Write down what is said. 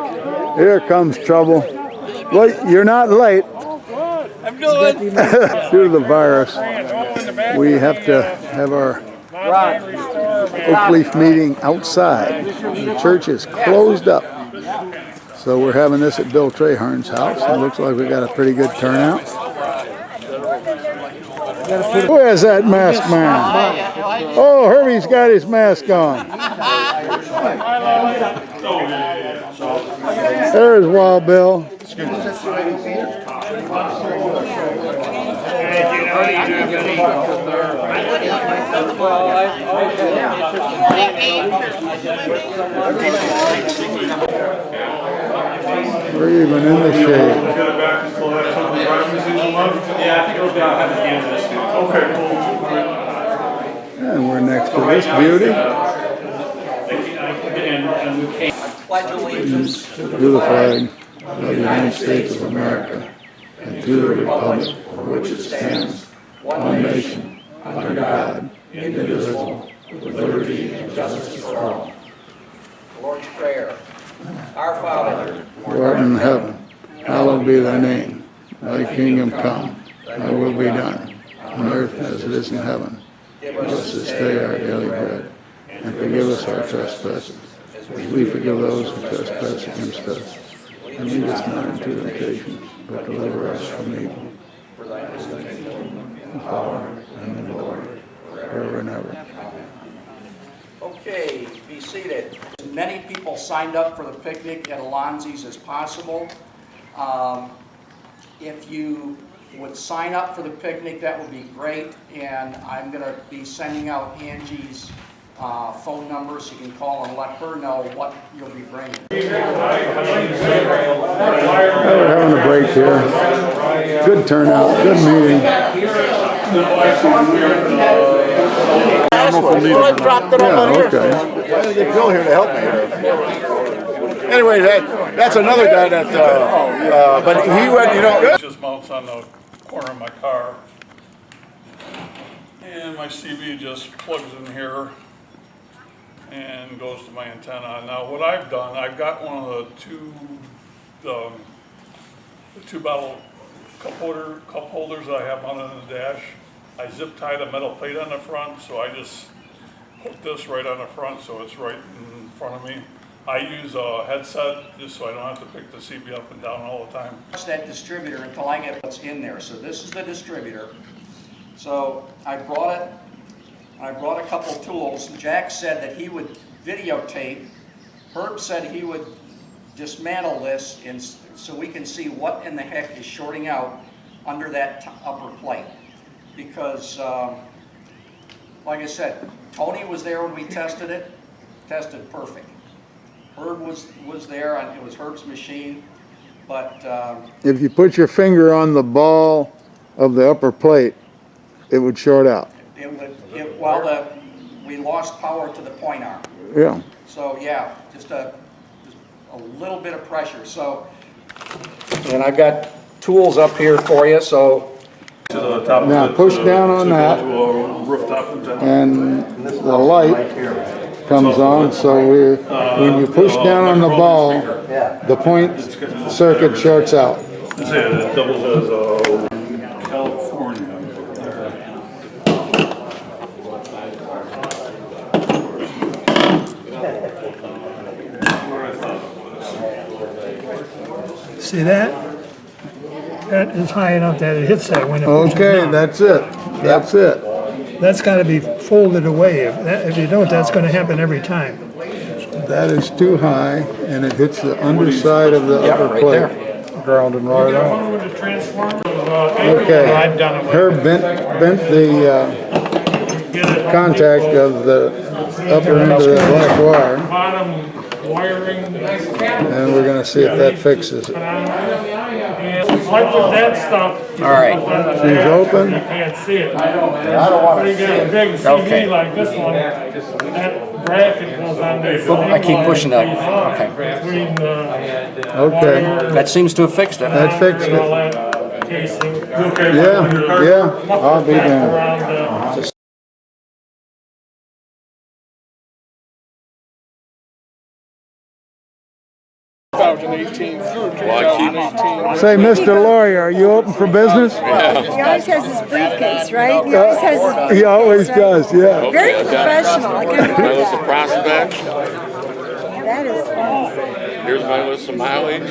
Here comes trouble. Well, you're not late. I'm doing. Due to the virus, we have to have our Oakleaf meeting outside. The church is closed up. So we're having this at Bill Traharn's house. It looks like we got a pretty good turnout. Who has that mask man? Oh, Herbie's got his mask on. There's Wild Bill. We're even in the shade. And we're next to this beauty. To the flag of the United States of America and to the republic for which it stands, one nation, under God, indivisible, with liberty and justice for all. The Lord's Prayer. Our Father, who art in heaven, hallowed be thy name. Thy kingdom come, thy will be done, on earth as it is in heaven. Give us this day our daily bread, and forgive us our trespasses, as we forgive those who trespass against us. And lead us not into temptation, but deliver us from evil. for thine is the kingdom, The power and the glory, forever and ever. Okay, be seated. As many people signed up for the picnic at Alonzi's as possible. If you would sign up for the picnic, that would be great. And I'm going to be sending out Angie's phone number so you can call and let her know what you'll be bringing. We're having a break here. Good turnout, good meeting. I dropped it off on here. Okay. Why did they get Bill here to help me? Anyway, that's another guy that, but he went, you know. It just mounts on the corner of my car. And my CV just plugs in here and goes to my antenna. Now what I've done, I've got one of the two bottle cup holders that I have mounted in the dash. I zip tied a metal plate on the front, so I just hook this right on the front so it's right in front of me. I use a headset just so I don't have to pick the CB up and down all the time. Watch that distributor until I get what's in there. So this is the distributor. So I brought it. I brought a couple tools. Jack said that he would videotape. Herb said he would dismantle this so we can see what in the heck is shorting out under that upper plate. Because, like I said, Tony was there when we tested it. Tested perfect. Herb was there, and it was Herb's machine. But If you put your finger on the ball of the upper plate, it would short out. We lost power to the point arm. Yeah. So yeah, just a little bit of pressure. So, and I've got tools up here for you. So To the top of Now it, push down on to go that. to a rooftop antenna. And the light comes on, so when you push down on the ball, the point circuit shorts out. It doubles as a California. See that? That is high enough that it hits that when it pushes Okay, down. that's it. That's it. That's got to be folded away. If you don't, that's going to happen every time. That is too high, and it hits the underside of the upper right plate. there. Grounding right on. With the transformer, Okay. I've done it. Herb bent the contact of the upper end of the black wire, Bottom wiring. and we're going to see if that fixes it. Like with that stuff. all right. She's open. You can't see it. I don't want When you to. get a big CD Okay. like this one, that bracket goes on this. I keep pushing that. Okay. Between the Okay, That seems to have fixed it. that fixed all it. that casing. Yeah, I'll be down. Around the 2018 through 2018. Say, Mr. Lawyer, are you open for business? He always has his briefcase, right? He always has his briefcase. He always right? does, yeah. Very professional. I can't My believe list of that. prospects. That is awesome. Here's my list of mileage.